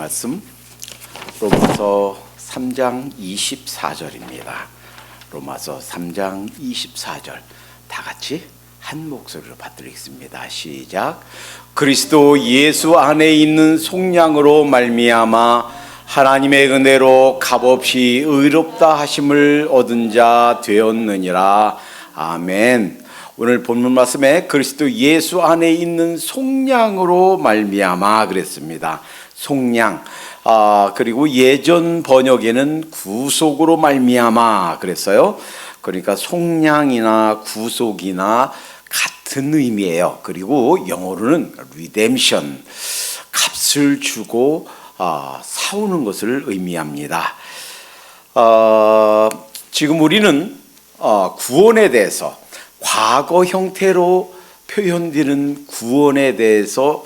말씀 로마서 3장 24절입니다. 로마서 3장 24절 다 같이 한 목소리로 받들겠습니다. 시작. 그리스도 예수 안에 있는 속량으로 말미암아 하나님의 은혜로 값없이 의롭다 하심을 얻은 자 되었느니라. 아멘. 오늘 본문 말씀에 그리스도 예수 안에 있는 속량으로 말미암아 그랬습니다. 속량. 그리고 예전 번역에는 구속으로 말미암아 그랬어요. 그러니까 속량이나 구속이나 같은 의미예요. 그리고 영어로는 redemption, 값을 주고 사오는 것을 의미합니다. 지금 우리는 구원에 대해서 과거 형태로 표현되는 구원에 대해서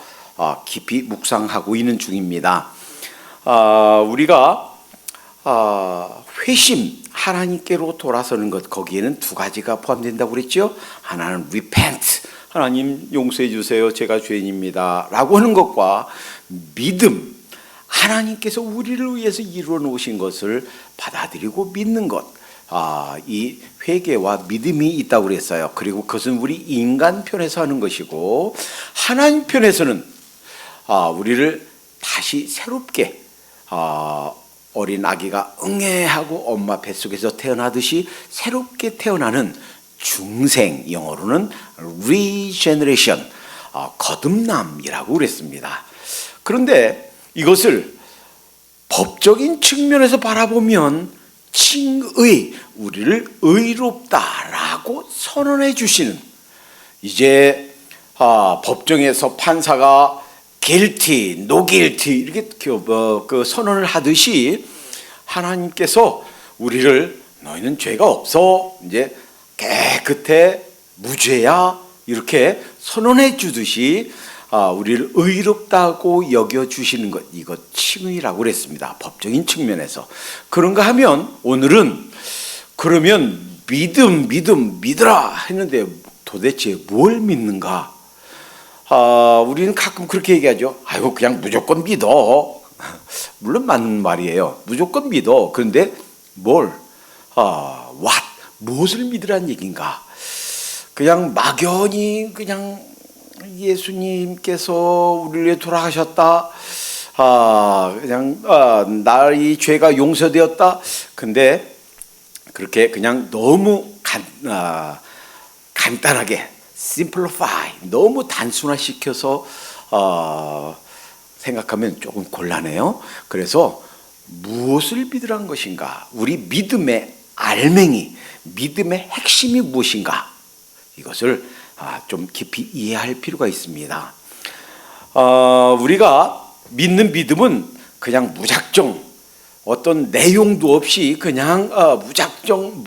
깊이 묵상하고 있는 중입니다. 우리가 회심, 하나님께로 돌아서는 것, 거기에는 두 가지가 포함된다고 그랬죠. 하나는 repent, 하나님 용서해 주세요, 제가 죄인입니다 라고 하는 것과 믿음, 하나님께서 우리를 위해서 이루어 놓으신 것을 받아들이고 믿는 것, 이 회개와 믿음이 있다고 그랬어요. 그리고 그것은 우리 인간 편에서 하는 것이고, 하나님 편에서는 우리를 다시 새롭게 어린 아기가 응애하고 엄마 뱃속에서 태어나듯이 새롭게 태어나는 중생, 영어로는 regeneration, 거듭남이라고 그랬습니다. 그런데 이것을 법적인 측면에서 바라보면 칭의, 우리를 의롭다라고 선언해 주시는, 이제 법정에서 판사가 guilty, no guilty 이렇게 그 선언을 하듯이 하나님께서 우리를 너희는 죄가 없어, 이제 깨끗해, 무죄야 이렇게 선언해 주듯이 우리를 의롭다고 여겨주시는 것, 이것 칭의라고 그랬습니다. 법적인 측면에서. 그런가 하면 오늘은 그러면 믿으라 했는데 도대체 뭘 믿는가? 우리는 가끔 그렇게 얘기하죠. 아이고 그냥 무조건 믿어. 물론 맞는 말이에요. 무조건 믿어. 그런데 뭘? 무엇을 믿으란 얘기인가? 그냥 막연히 그냥 예수님께서 우리를 위해 돌아가셨다. 그냥 나의 죄가 용서되었다. 근데 그렇게 그냥 너무 간단하게 simplify, 너무 단순화시켜서 생각하면 조금 곤란해요. 그래서 무엇을 믿으란 것인가? 우리 믿음의 알맹이, 믿음의 핵심이 무엇인가? 이것을 좀 깊이 이해할 필요가 있습니다. 우리가 믿는 믿음은 그냥 무작정 어떤 내용도 없이 그냥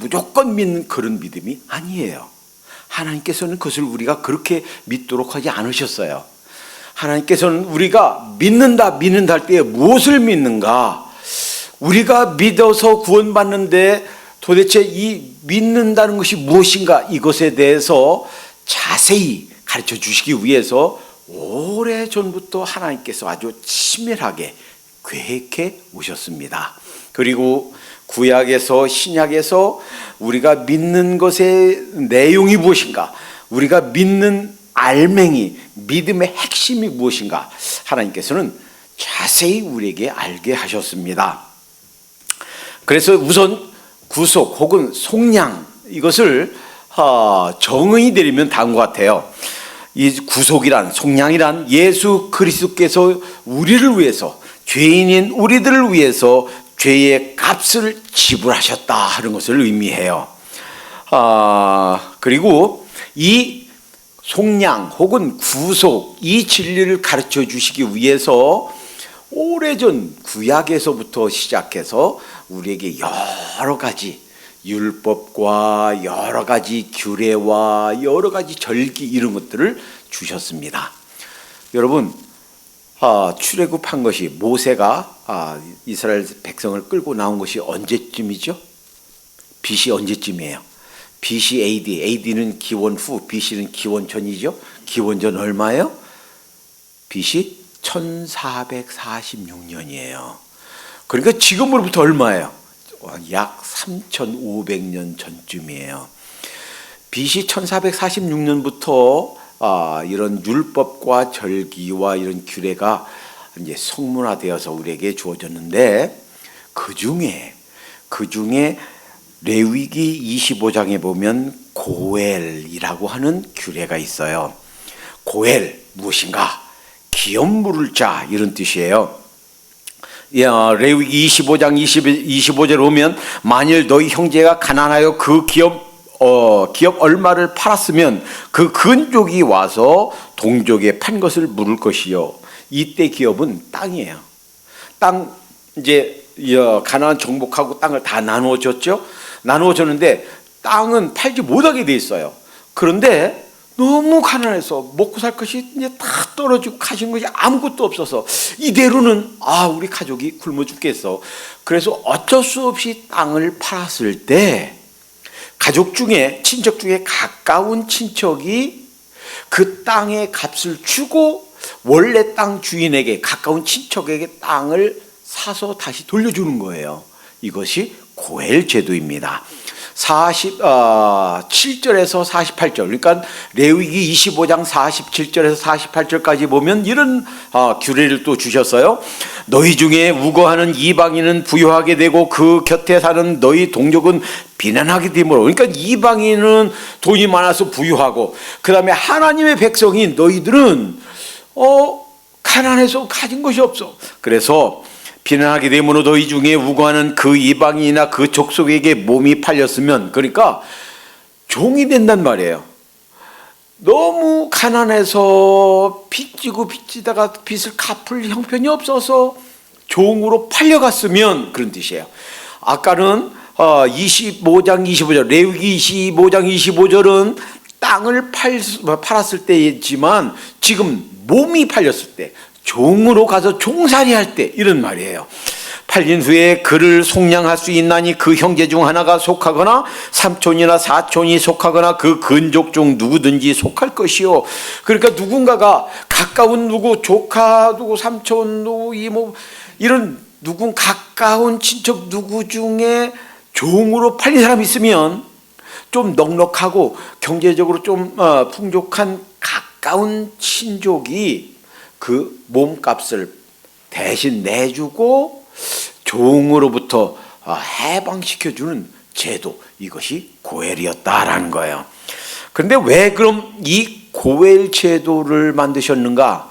무조건 믿는 그런 믿음이 아니에요. 하나님께서는 그것을 우리가 그렇게 믿도록 하지 않으셨어요. 하나님께서는 우리가 믿는다 할 때 무엇을 믿는가? 우리가 믿어서 구원받는데 도대체 이 믿는다는 것이 무엇인가? 이것에 대해서 자세히 가르쳐 주시기 위해서 오래전부터 하나님께서 아주 치밀하게 계획해 오셨습니다. 그리고 구약에서 신약에서 우리가 믿는 것의 내용이 무엇인가, 우리가 믿는 알맹이, 믿음의 핵심이 무엇인가, 하나님께서는 자세히 우리에게 알게 하셨습니다. 그래서 우선 구속 혹은 속량, 이것을 정의히 내리면 다음과 같아요. 이 구속이란, 속량이란 예수 그리스도께서 우리를 위해서, 죄인인 우리들을 위해서 죄의 값을 지불하셨다 하는 것을 의미해요. 그리고 이 속량 혹은 구속, 이 진리를 가르쳐 주시기 위해서 오래전 구약에서부터 시작해서 우리에게 여러 가지 율법과 여러 가지 규례와 여러 가지 절기, 이런 것들을 주셨습니다. 여러분, 출애굽한 것이, 모세가 이스라엘 백성을 끌고 나온 것이 언제쯤이죠? BC 언제쯤이에요? BC AD, AD는 기원 후, BC는 기원 전이죠. 기원 전 얼마예요? BC 1446년이에요. 그러니까 지금으로부터 얼마예요? 약 3500년 전쯤이에요. BC 1446년부터 이런 율법과 절기와 이런 규례가 이제 성문화되어서 우리에게 주어졌는데 그 중에 레위기 25장에 보면 고엘이라고 하는 규례가 있어요. 고엘 무엇인가? 기업 물을 자 이런 뜻이에요. 레위기 25장 25절에 보면 만일 너희 형제가 가난하여 그 기업 얼마를 팔았으면 그 근족이 와서 동족에 판 것을 물을 것이요. 이때 기업은 땅이에요. 땅 이제 가나안 정복하고 땅을 다 나누어줬죠. 나누어줬는데 땅은 팔지 못하게 돼 있어요. 그런데 너무 가난해서 먹고 살 것이 이제 다 떨어지고 가진 것이 아무것도 없어서 이대로는 우리 가족이 굶어 죽겠어. 그래서 어쩔 수 없이 땅을 팔았을 때 가족 중에 친척 중에 가까운 친척이 그 땅의 값을 주고 원래 땅 주인에게 가까운 친척에게 땅을 사서 다시 돌려주는 거예요. 이것이 고엘 제도입니다. 47절에서 48절 그러니까 레위기 25장 47절에서 48절까지 보면 이런 규례를 또 주셨어요. 너희 중에 우거하는 이방인은 부유하게 되고 그 곁에 사는 너희 동족은 비난하게 되므로 그러니까 이방인은 돈이 많아서 부유하고 그 다음에 하나님의 백성인 너희들은 가난해서 가진 것이 없어. 그래서 비난하게 되므로 너희 중에 우거하는 그 이방인이나 그 족속에게 몸이 팔렸으면 그러니까 종이 된단 말이에요. 너무 가난해서 빚지고 빚지다가 빚을 갚을 형편이 없어서 종으로 팔려갔으면 그런 뜻이에요. 아까는 25장 25절 레위기 25장 25절은 땅을 팔았을 때이지만 지금 몸이 팔렸을 때 종으로 가서 종살이할 때 이런 말이에요. 팔린 후에 그를 속량할 수 있나니 그 형제 중 하나가 속하거나 삼촌이나 사촌이 속하거나 그 근족 중 누구든지 속할 것이요. 그러니까 누군가가 가까운 누구 조카 누구 삼촌 누구 이모 이런 누군 가까운 친척 누구 중에 종으로 팔린 사람이 있으면 좀 넉넉하고 경제적으로 좀 풍족한 가까운 친족이 그 몸값을 대신 내주고 종으로부터 해방시켜주는 제도 이것이 고엘이었다라는 거예요. 그런데 왜 그럼 이 고엘 제도를 만드셨는가?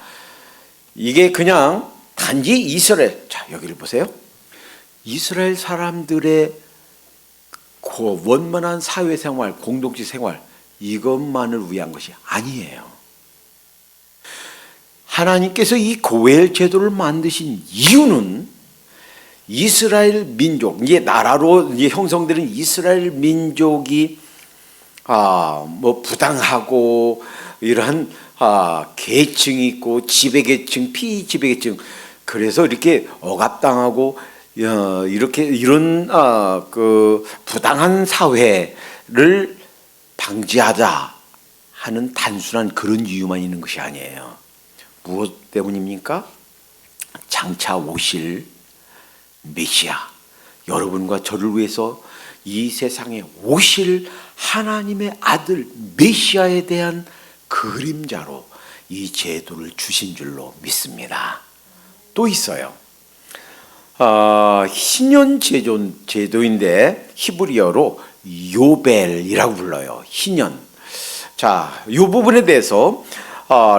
이게 그냥 단지 이스라엘 자 여기를 보세요. 이스라엘 사람들의 원만한 사회생활 공동체 생활 이것만을 위한 것이 아니에요. 하나님께서 이 고엘 제도를 만드신 이유는 이스라엘 민족, 이제 나라로 이제 형성되는 이스라엘 민족이 뭐 부당하고 이러한 계층이 있고 지배계층, 피지배계층, 그래서 이렇게 억압당하고 이렇게 이런 그 부당한 사회를 방지하자 하는 단순한 그런 이유만 있는 것이 아니에요. 무엇 때문입니까? 장차 오실 메시아, 여러분과 저를 위해서 이 세상에 오실 하나님의 아들 메시아에 대한 그림자로 이 제도를 주신 줄로 믿습니다. 또 있어요. 희년 제도인데 히브리어로 요벨이라고 불러요. 희년. 자, 이 부분에 대해서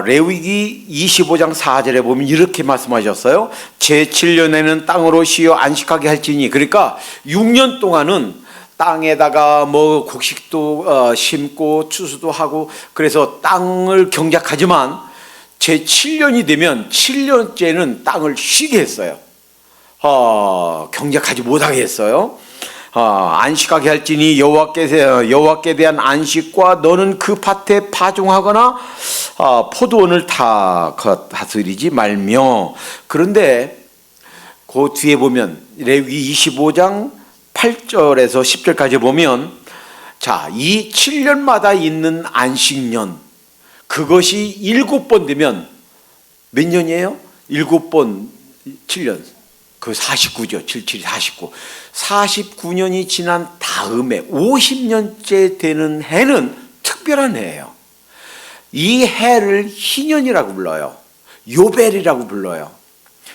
레위기 25장 4절에 보면 이렇게 말씀하셨어요. 제7년에는 땅으로 쉬어 안식하게 할지니, 그러니까 6년 동안은 땅에다가 뭐 곡식도 심고 추수도 하고 그래서 땅을 경작하지만 제7년이 되면 7년째는 땅을 쉬게 했어요. 경작하지 못하게 했어요. 안식하게 할지니 여호와께 대한 안식과 너는 그 밭에 파종하거나 포도원을 다스리지 말며. 그런데 그 뒤에 보면 레위기 25장 8절에서 10절까지 보면 자, 이 7년마다 있는 안식년 그것이 7번 되면 몇 년이에요? 7번 7년, 그 49죠. 77이 49. 49년이 지난 다음에 50년째 되는 해는 특별한 해예요. 이 해를 희년이라고 불러요. 요벨이라고 불러요.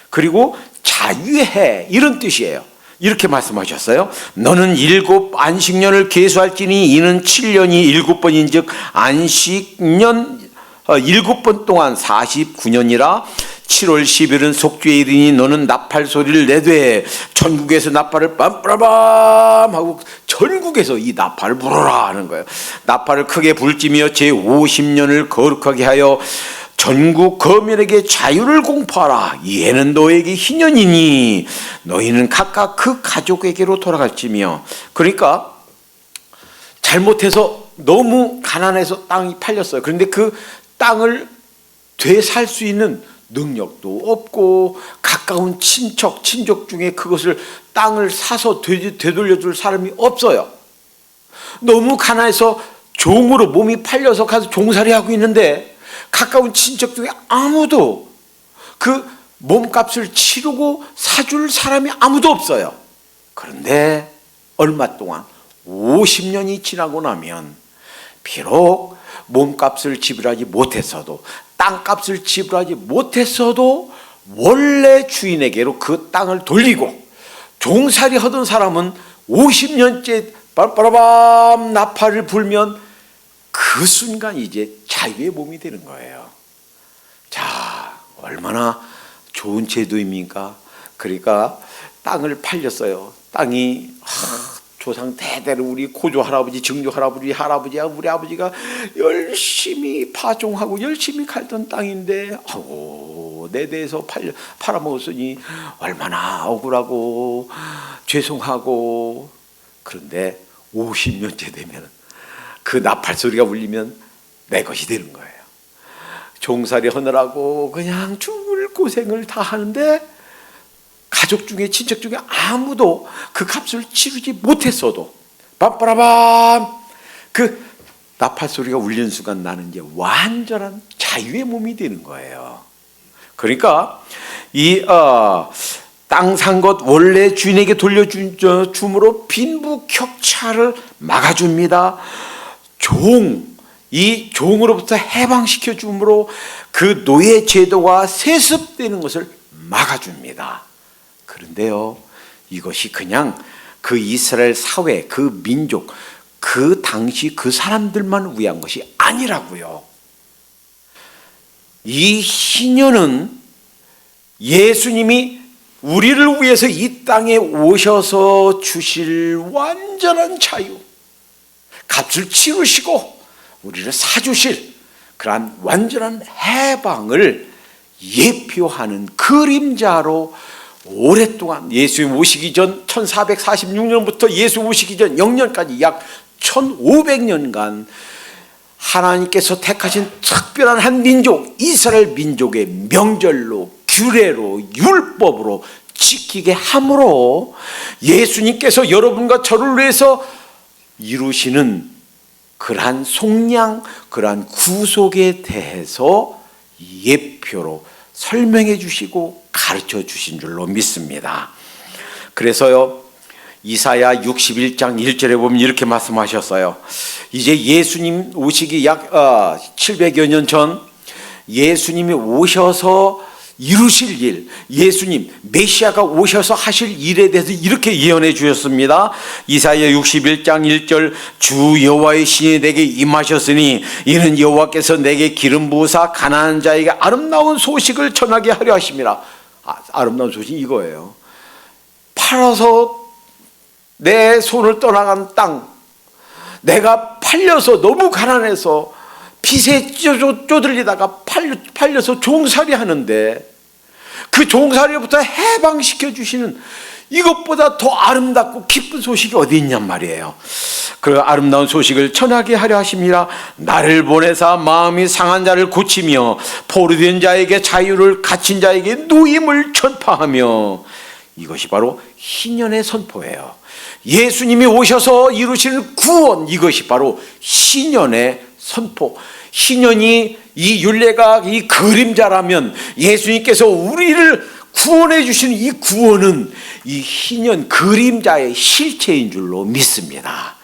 그리고 자유의 해, 이런 뜻이에요. 이렇게 말씀하셨어요. 너는 7 안식년을 계수할지니 이는 7년이 7번인 즉 안식년 7번 동안 49년이라. 7월 10일은 속죄의 일이니 너는 나팔 소리를 내되 천국에서 나팔을 빰빠밤 하고 전국에서 이 나팔을 불어라 하는 거예요. 나팔을 크게 불지며 제50년을 거룩하게 하여 전국 거민에게 자유를 공포하라. 이 해는 너에게 희년이니 너희는 각각 그 가족에게로 돌아갈지며. 그러니까 잘못해서 너무 가난해서 땅이 팔렸어요. 그런데 그 땅을 되살 수 있는 능력도 없고 가까운 친척 중에 그것을 땅을 사서 되돌려줄 사람이 없어요. 너무 가난해서 종으로 몸이 팔려서 가서 종살이하고 있는데 가까운 친척 중에 아무도 그 몸값을 치르고 사줄 사람이 아무도 없어요. 그런데 얼마 동안 50년이 지나고 나면 비록 몸값을 지불하지 못했어도 땅값을 지불하지 못했어도 원래 주인에게로 그 땅을 돌리고 종살이 하던 사람은 50년째 빠라밤 나팔을 불면 그 순간 이제 자유의 몸이 되는 거예요. 자, 얼마나 좋은 제도입니까? 그러니까 땅을 팔렸어요. 땅이 조상 대대로 우리 고조 할아버지, 증조 할아버지, 우리 아버지가 열심히 파종하고 열심히 갈던 땅인데 내 대에서 팔아먹었으니 얼마나 억울하고 죄송하고. 그런데 50년째 되면 그 나팔 소리가 울리면 내 것이 되는 거예요. 종살이 하느라고 그냥 죽을 고생을 다 하는데 가족 중에 친척 중에 아무도 그 값을 치르지 못했어도 빰빠라밤 그 나팔 소리가 울리는 순간 나는 이제 완전한 자유의 몸이 되는 거예요. 그러니까 이 땅 산 것 원래 주인에게 돌려줌으로 빈부격차를 막아줍니다. 이 종으로부터 해방시켜 줌으로 그 노예 제도가 세습되는 것을 막아줍니다. 그런데요, 이것이 그냥 그 이스라엘 사회, 그 민족, 그 당시 그 사람들만 위한 것이 아니라고요. 이 희년은 예수님이 우리를 위해서 이 땅에 오셔서 주실 완전한 자유, 값을 치르시고 우리를 사주실 그러한 완전한 해방을 예표하는 그림자로 오랫동안 예수님 오시기 전 1446년부터 예수 오시기 전 0년까지 약 1500년간 하나님께서 택하신 특별한 한 민족, 이스라엘 민족의 명절로, 규례로, 율법으로 지키게 함으로 예수님께서 여러분과 저를 위해서 이루시는 그러한 속량, 그러한 구속에 대해서 예표로 설명해 주시고 가르쳐 주신 줄로 믿습니다. 그래서요, 이사야 61장 1절에 보면 이렇게 말씀하셨어요. 이제 예수님 오시기 약 700여 년 전 예수님이 오셔서 이루실 일, 예수님 메시아가 오셔서 하실 일에 대해서 이렇게 예언해 주셨습니다. 이사야 61장 1절 주 여호와의 신이 내게 임하셨으니 이는 여호와께서 내게 기름 부으사 가난한 자에게 아름다운 소식을 전하게 하려 하심이라. 아름다운 소식이 이거예요. 팔아서 내 손을 떠나간 땅, 내가 팔려서 너무 가난해서 빚에 쪼들리다가 팔려서 종살이 하는데 그 종살이부터 해방시켜 주시는 이것보다 더 아름답고 기쁜 소식이 어디 있냔 말이에요. 그 아름다운 소식을 전하게 하려 하심이라. 나를 보내사 마음이 상한 자를 고치며 포로된 자에게 자유를, 갇힌 자에게 누임을 전파하며. 이것이 바로 희년의 선포예요. 예수님이 오셔서 이루시는 구원, 이것이 바로 희년의 선포. 희년이 이 율례가 이 그림자라면 예수님께서 우리를 구원해 주시는 이 구원은 이 희년 그림자의 실체인 줄로 믿습니다.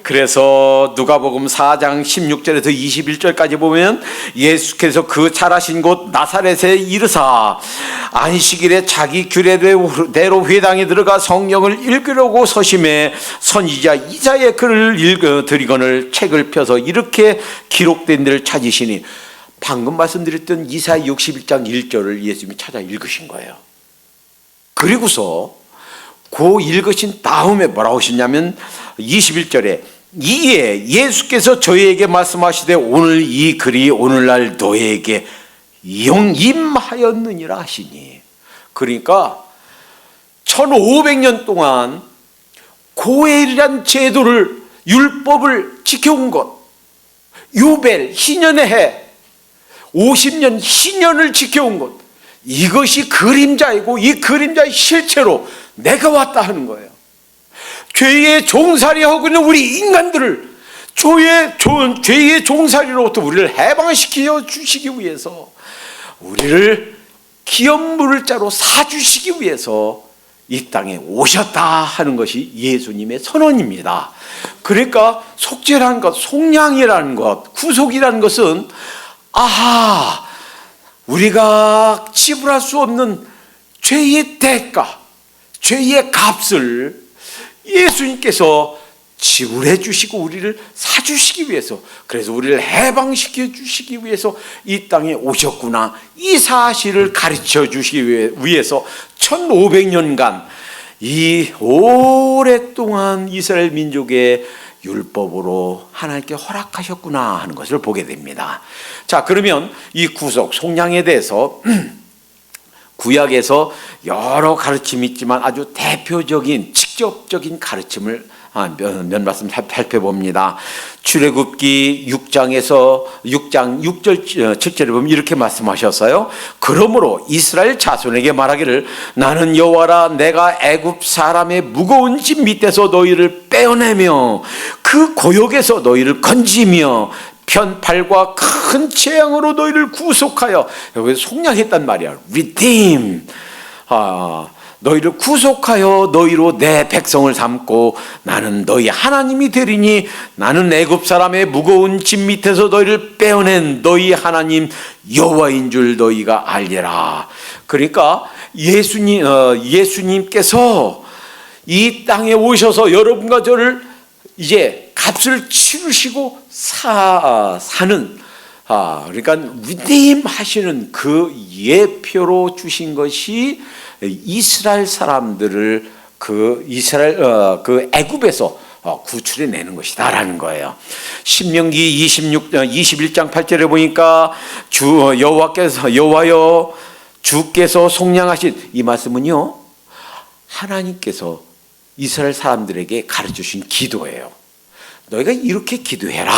그래서 누가복음 4장 16절에서 21절까지 보면 예수께서 그 자라신 곳 나사렛에 이르사 안식일에 자기 규례대로 회당에 들어가 성경을 읽으려고 서심해 선지자 이사야의 글을 드리거늘 책을 펴서 이렇게 기록된 데를 찾으시니, 방금 말씀드렸던 이사야 61장 1절을 예수님이 찾아 읽으신 거예요. 그리고서 그 읽으신 다음에 뭐라고 하시냐면 21절에 이에 예수께서 저희에게 말씀하시되 오늘 이 글이 오늘날 너에게 임하였느니라 하시니, 그러니까 1500년 동안 고엘이란 제도를 율법을 지켜온 것, 요벨 희년의 해 50년 희년을 지켜온 것, 이것이 그림자이고 이 그림자의 실체로 내가 왔다 하는 거예요. 죄의 종살이 하고 있는 우리 인간들을 죄의 종살이로부터 우리를 해방시켜 주시기 위해서, 우리를 기업물을 자로 사주시기 위해서 이 땅에 오셨다 하는 것이 예수님의 선언입니다. 그러니까 속죄라는 것, 속량이라는 것, 구속이라는 것은 우리가 지불할 수 없는 죄의 대가, 죄의 값을 예수님께서 지불해 주시고 우리를 사주시기 위해서, 그래서 우리를 해방시켜 주시기 위해서 이 땅에 오셨구나, 이 사실을 가르쳐 주시기 위해서 1500년간 이 오랫동안 이스라엘 민족의 율법으로 하나님께 허락하셨구나 하는 것을 보게 됩니다. 자, 그러면 이 구속, 속량에 대해서 구약에서 여러 가르침이 있지만 아주 대표적인 직접적인 가르침을 몇 말씀 살펴봅니다. 출애굽기 6장 6절 7절에 보면 이렇게 말씀하셨어요. 그러므로 이스라엘 자손에게 말하기를 나는 여호와라, 내가 애굽 사람의 무거운 짐 밑에서 너희를 빼어내며 그 고역에서 너희를 건지며 편팔과 큰 재앙으로 너희를 구속하여, 여기 속량했단 말이야. redeem. 너희를 구속하여 너희로 내 백성을 삼고 나는 너희 하나님이 되리니 나는 애굽 사람의 무거운 짐 밑에서 너희를 빼어낸 너희 하나님 여호와인 줄 너희가 알리라. 그러니까 예수님께서 이 땅에 오셔서 여러분과 저를 이제 값을 치르시고 사는, 그러니까 리데임 하시는 그 예표로 주신 것이 이스라엘 사람들을 그 애굽에서 구출해 내는 것이다라는 거예요. 신명기 21장 8절에 보니까 여호와여 주께서 속량하신, 이 말씀은요 하나님께서 이스라엘 사람들에게 가르쳐 주신 기도예요. 너희가 이렇게 기도해라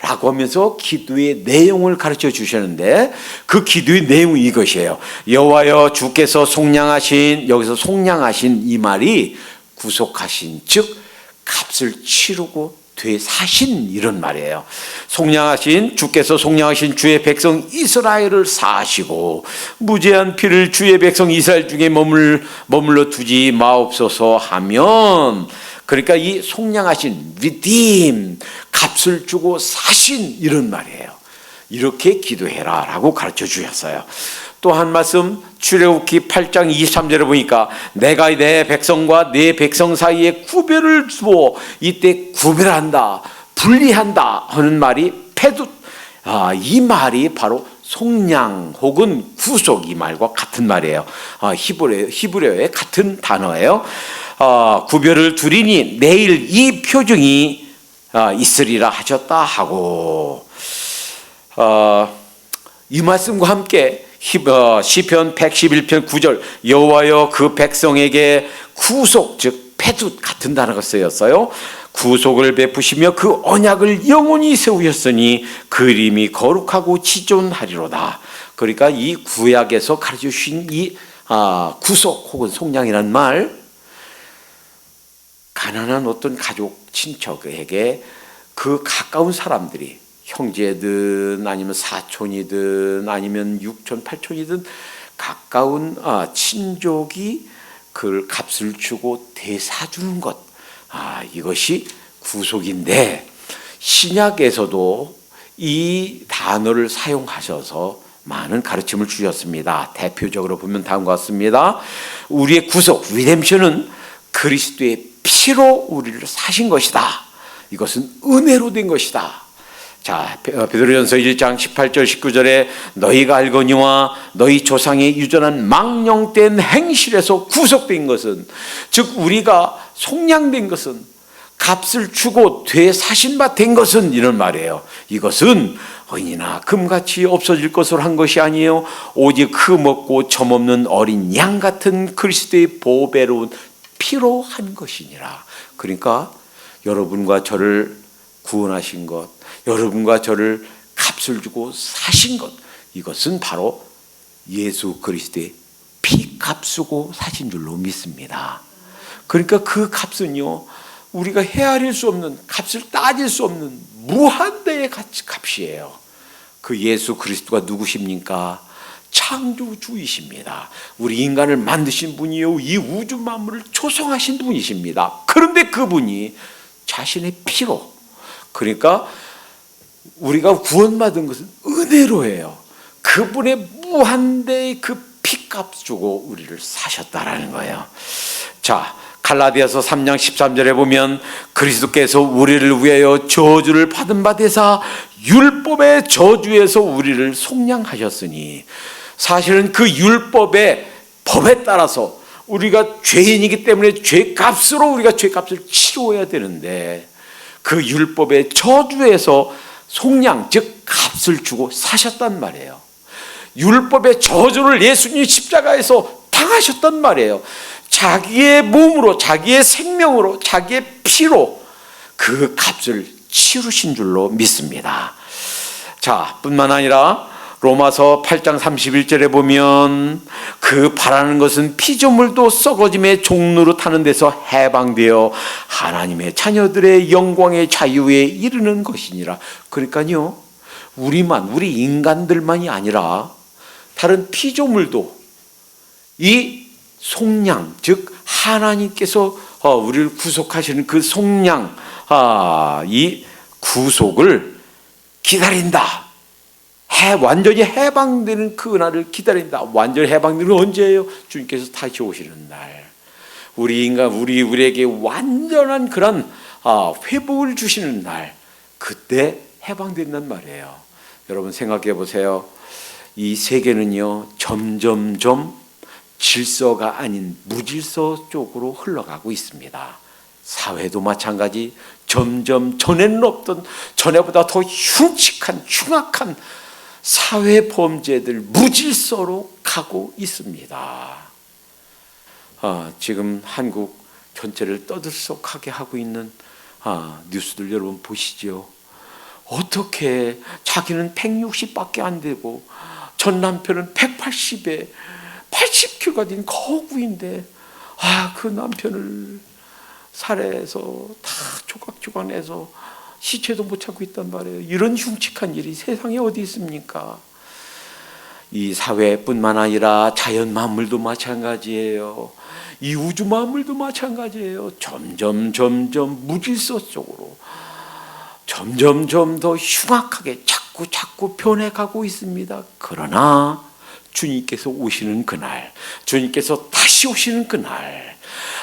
라고 하면서 기도의 내용을 가르쳐 주셨는데, 그 기도의 내용이 이것이에요. 여호와여 주께서 속량하신, 여기서 속량하신 이 말이 구속하신, 즉 값을 치르고 되사신 이런 말이에요. 속량하신, 주께서 속량하신 주의 백성 이스라엘을 사하시고 무죄한 피를 주의 백성 이스라엘 중에 머물러 두지 마옵소서 하면, 그러니까 이 속량하신, redeem, 값을 주고 사신 이런 말이에요. 이렇게 기도해라 라고 가르쳐 주셨어요. 또 한 말씀, 출애굽기 8장 23절에 보니까 내가 내 백성과 내 백성 사이에 구별을 두어 이때 구별한다, 분리한다 하는 말이 페둡, 이 말이 바로 속량 혹은 구속, 이 말과 같은 말이에요. 히브리어의 같은 단어예요. 구별을 두리니 내일 이 표징이 있으리라 하셨다 하고, 이 말씀과 함께 시편 111편 9절 여호와여 그 백성에게 구속, 즉 페둡 같은 단어가 쓰였어요. 구속을 베푸시며 그 언약을 영원히 세우셨으니 그 이름이 거룩하고 지존하리로다. 그러니까 이 구약에서 가르쳐 주신 이 구속 혹은 속량이란 말, 가난한 어떤 가족 친척에게 그 가까운 사람들이 형제든 아니면 사촌이든 아니면 육촌, 팔촌이든 가까운 친족이 그 값을 주고 되사주는 것, 이것이 구속인데, 신약에서도 이 단어를 사용하셔서 많은 가르침을 주셨습니다. 대표적으로 보면 다음과 같습니다. 우리의 구속, 리뎀션은 그리스도의 피로 우리를 사신 것이다. 이것은 은혜로 된 것이다. 자, 베드로전서 1장 18절 19절에 너희가 알거니와 너희 조상의 유전한 망령된 행실에서 구속된 것은, 즉 우리가 속량된 것은, 값을 주고 되사신 바 된 것은, 이런 말이에요. 이것은 은이나 금같이 없어질 것으로 한 것이 아니에요. 오직 흠없고 점없는 어린 양 같은 그리스도의 보배로운 피로 한 것이니라. 그러니까 여러분과 저를 구원하신 것, 여러분과 저를 값을 주고 사신 것, 이것은 바로 예수 그리스도의 피값 쓰고 사신 줄로 믿습니다. 그러니까 그 값은요, 우리가 헤아릴 수 없는, 값을 따질 수 없는 무한대의 값이에요. 그 예수 그리스도가 누구십니까? 창조주이십니다. 우리 인간을 만드신 분이요, 이 우주 만물을 조성하신 분이십니다. 그런데 그분이 자신의 피로, 그러니까 우리가 구원받은 것은 은혜로 해요. 그분의 무한대의 그 피값 주고 우리를 사셨다라는 거예요. 자, 갈라디아서 3장 13절에 보면 그리스도께서 우리를 위하여 저주를 받은 바 되사 율법의 저주에서 우리를 속량하셨으니, 사실은 그 율법의 법에 따라서 우리가 죄인이기 때문에 죄값으로 우리가 죄값을 치러야 되는데, 그 율법의 저주에서 속량, 즉 값을 주고 사셨단 말이에요. 율법의 저주를 예수님이 십자가에서 당하셨단 말이에요. 자기의 몸으로, 자기의 생명으로, 자기의 피로 그 값을 치르신 줄로 믿습니다. 자, 뿐만 아니라 로마서 8장 31절에 보면 그 바라는 것은 피조물도 썩어짐의 종로로 타는 데서 해방되어 하나님의 자녀들의 영광의 자유에 이르는 것이니라. 그러니까요, 우리 인간들만이 아니라 다른 피조물도 이 속량, 즉 하나님께서 우리를 구속하시는 그 속량, 이 구속을 기다린다. 완전히 해방되는 그 날을 기다린다. 완전히 해방되는 언제예요? 주님께서 다시 오시는 날. 우리에게 완전한 그런 회복을 주시는 날, 그때 해방된단 말이에요. 여러분 생각해 보세요. 이 세계는요, 점점점 질서가 아닌 무질서 쪽으로 흘러가고 있습니다. 사회도 마찬가지, 점점 전에는 없던, 전에보다 더 흉측한, 흉악한 사회 범죄들, 무질서로 가고 있습니다. 지금 한국 전체를 떠들썩하게 하고 있는 뉴스들 여러분 보시죠. 어떻게 자기는 160밖에 안 되고 전 남편은 180에 80kg가 된 거구인데, 그 남편을 살해해서 다 조각조각 내서 시체도 못 찾고 있단 말이에요. 이런 흉측한 일이 세상에 어디 있습니까? 이 사회뿐만 아니라 자연 만물도 마찬가지예요. 이 우주 만물도 마찬가지예요. 점점 무질서 쪽으로, 점점 더 흉악하게 자꾸 변해가고 있습니다. 그러나 주님께서 오시는 그날, 주님께서 다시 오시는 그날,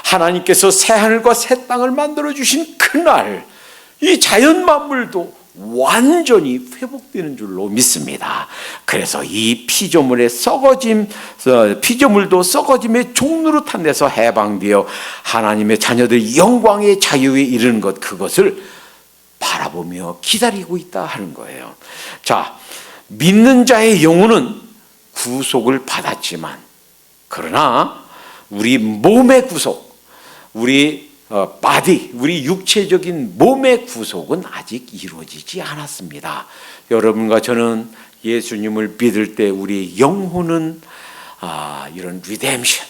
하나님께서 새하늘과 새 땅을 만들어주신 그날, 이 자연 만물도 완전히 회복되는 줄로 믿습니다. 그래서 이 피조물도 썩어짐의 종로로 탄 데서 해방되어 하나님의 자녀들 영광의 자유에 이르는 것, 그것을 바라보며 기다리고 있다 하는 거예요. 자, 믿는 자의 영혼은 구속을 받았지만, 그러나 우리 몸의 구속, 우리 우리 육체적인 몸의 구속은 아직 이루어지지 않았습니다. 여러분과 저는 예수님을 믿을 때 우리 영혼은 이런 리뎀션,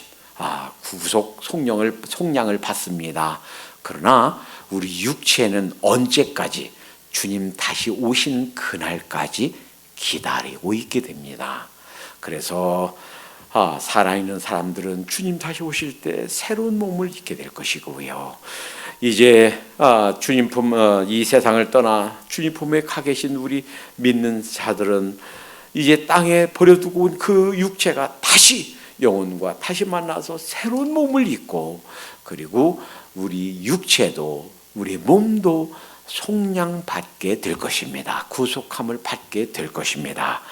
구속, 속량을 받습니다. 그러나 우리 육체는 언제까지 주님 다시 오시는 그날까지 기다리고 있게 됩니다. 그래서 살아있는 사람들은 주님 다시 오실 때 새로운 몸을 입게 될 것이고요. 이제 주님 이 세상을 떠나 주님 품에 가 계신 우리 믿는 자들은 이제 땅에 버려두고 온 그 육체가 다시 영혼과 다시 만나서 새로운 몸을 입고, 그리고 우리 육체도 우리 몸도 속량받게 될 것입니다. 구속함을 받게 될 것입니다.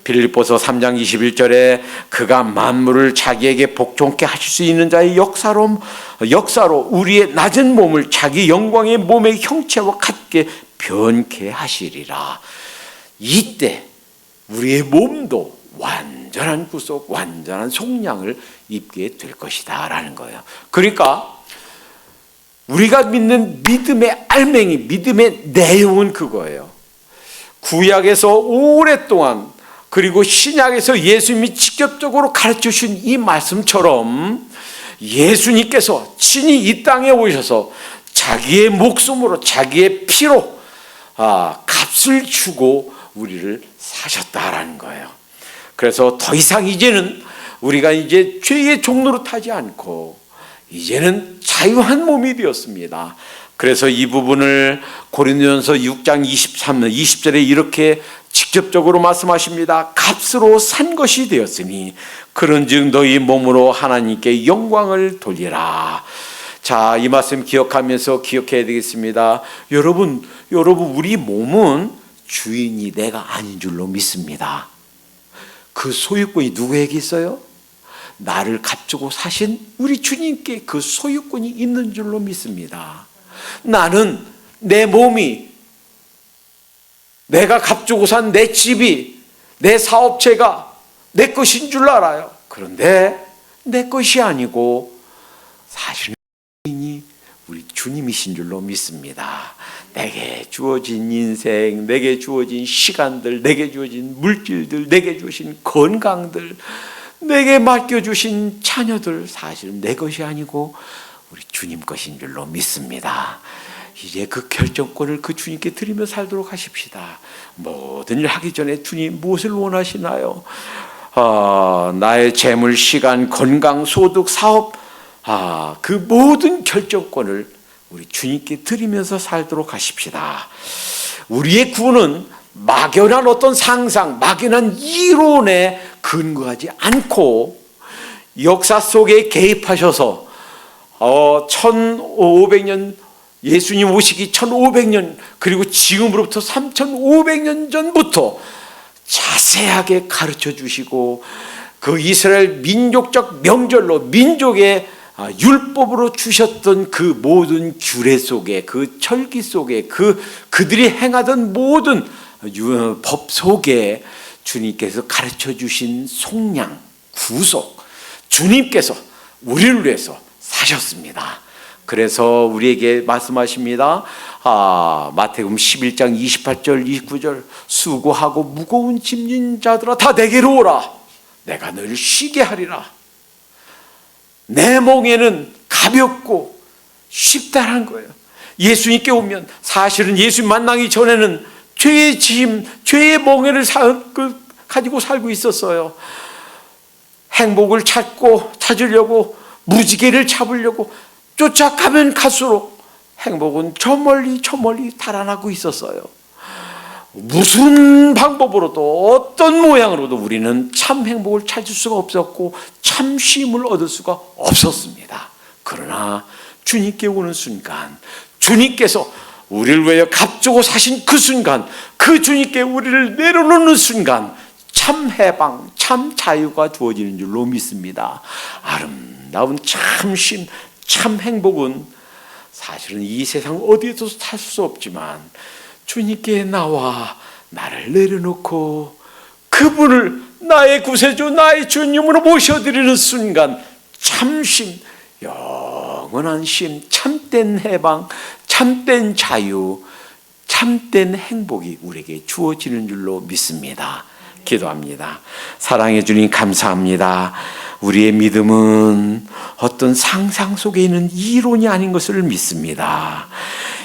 빌립보서 3장 21절에 그가 만물을 자기에게 복종케 하실 수 있는 자의 역사로 우리의 낮은 몸을 자기 영광의 몸의 형체와 같게 변케 하시리라. 이때 우리의 몸도 완전한 구속, 완전한 속량을 입게 될 것이다 라는 거예요. 그러니까 우리가 믿는 믿음의 알맹이, 믿음의 내용은 그거예요. 구약에서 오랫동안, 그리고 신약에서 예수님이 직접적으로 가르쳐 주신 이 말씀처럼 예수님께서 친히 이 땅에 오셔서 자기의 목숨으로, 자기의 피로 값을 주고 우리를 사셨다라는 거예요. 그래서 더 이상 이제는 우리가 이제 죄의 종로로 타지 않고 이제는 자유한 몸이 되었습니다. 그래서 이 부분을 고린도전서 6장 20절에 이렇게 직접적으로 말씀하십니다. 값으로 산 것이 되었으니 그런즉 너희 몸으로 하나님께 영광을 돌리라. 자, 이 말씀 기억하면서 기억해야 되겠습니다. 여러분 우리 몸은 주인이 내가 아닌 줄로 믿습니다. 그 소유권이 누구에게 있어요? 나를 값주고 사신 우리 주님께 그 소유권이 있는 줄로 믿습니다. 나는 내 몸이, 내가 값주고 산 내 집이, 내 사업체가 내 것인 줄 알아요. 그런데 내 것이 아니고 사실 주인이 우리 주님이신 줄로 믿습니다. 내게 주어진 인생, 내게 주어진 시간들, 내게 주어진 물질들, 내게 주신 건강들, 내게 맡겨주신 자녀들, 사실은 내 것이 아니고 우리 주님 것인 줄로 믿습니다. 이제 그 결정권을 그 주님께 드리며 살도록 하십시다. 모든 일 하기 전에 주님 무엇을 원하시나요? 나의 재물, 시간, 건강, 소득, 사업, 그 모든 결정권을 우리 주님께 드리면서 살도록 하십시다. 우리의 구원은 막연한 어떤 상상, 막연한 이론에 근거하지 않고 역사 속에 개입하셔서 1500년, 예수님 오시기 1500년, 그리고 지금으로부터 3500년 전부터 자세하게 가르쳐 주시고 그 이스라엘 민족적 명절로, 민족의 율법으로 주셨던 그 모든 규례 속에, 그 철기 속에, 그들이 행하던 모든 법 속에 주님께서 가르쳐 주신 속량, 구속, 주님께서 우리를 위해서 사셨습니다. 그래서 우리에게 말씀하십니다. 마태복음 11장 28절 29절 수고하고 무거운 짐진 자들아 다 내게로 오라. 내가 너를 쉬게 하리라. 내 멍에는 가볍고 쉽다는 거예요. 예수님께 오면, 사실은 예수님 만나기 전에는 죄의 짐, 죄의 멍에를 가지고 살고 있었어요. 행복을 찾으려고, 무지개를 잡으려고 쫓아가면 갈수록 행복은 저 멀리 달아나고 있었어요. 무슨 방법으로도, 어떤 모양으로도 우리는 참 행복을 찾을 수가 없었고 참 쉼을 얻을 수가 없었습니다. 그러나 주님께 오는 순간, 주님께서 우리를 위하여 값주고 사신 그 순간, 그 주님께 우리를 내려놓는 순간 참 해방, 참 자유가 주어지는 줄로 믿습니다. 아름다운 참 쉼, 참 행복은 사실은 이 세상 어디에도 살 수 없지만 주님께 나와 나를 내려놓고 그분을 나의 구세주, 나의 주님으로 모셔드리는 순간 참 쉼, 영원한 쉼, 참된 해방, 참된 자유, 참된 행복이 우리에게 주어지는 줄로 믿습니다. 기도합니다. 사랑해 주님 감사합니다. 우리의 믿음은 어떤 상상 속에 있는 이론이 아닌 것을 믿습니다.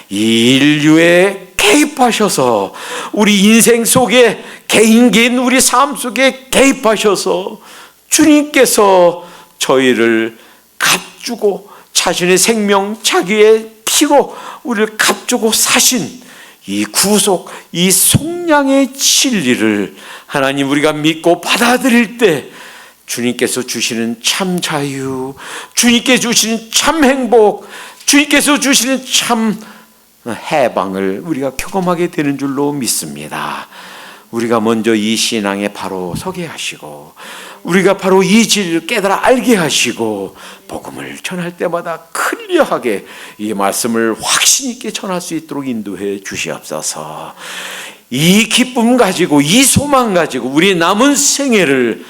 이 인류의 개입하셔서 우리 인생 속에 개인 우리 삶 속에 개입하셔서 주님께서 저희를 값주고 자신의 생명 자기의 피로 우리를 값주고 사신 이 구속, 이 속량의 진리를 하나님 우리가 믿고 받아들일 때 주님께서 주시는 참 자유, 주님께서 주시는 참 행복, 주님께서 주시는 참 해방을 우리가 경험하게 되는 줄로 믿습니다. 우리가 먼저 이 신앙에 바로 서게 하시고 우리가 바로 이 진리를 깨달아 알게 하시고 복음을 전할 때마다 클리어하게 이 말씀을 확신 있게 전할 수 있도록 인도해 주시옵소서. 이 기쁨 가지고 이 소망 가지고 우리 남은 생애를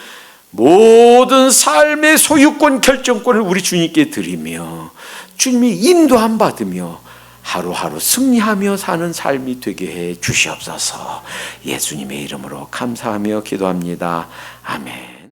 모든 삶의 소유권 결정권을 우리 주님께 드리며 주님이 인도함 받으며 하루하루 승리하며 사는 삶이 되게 해 주시옵소서. 예수님의 이름으로 감사하며 기도합니다. 아멘.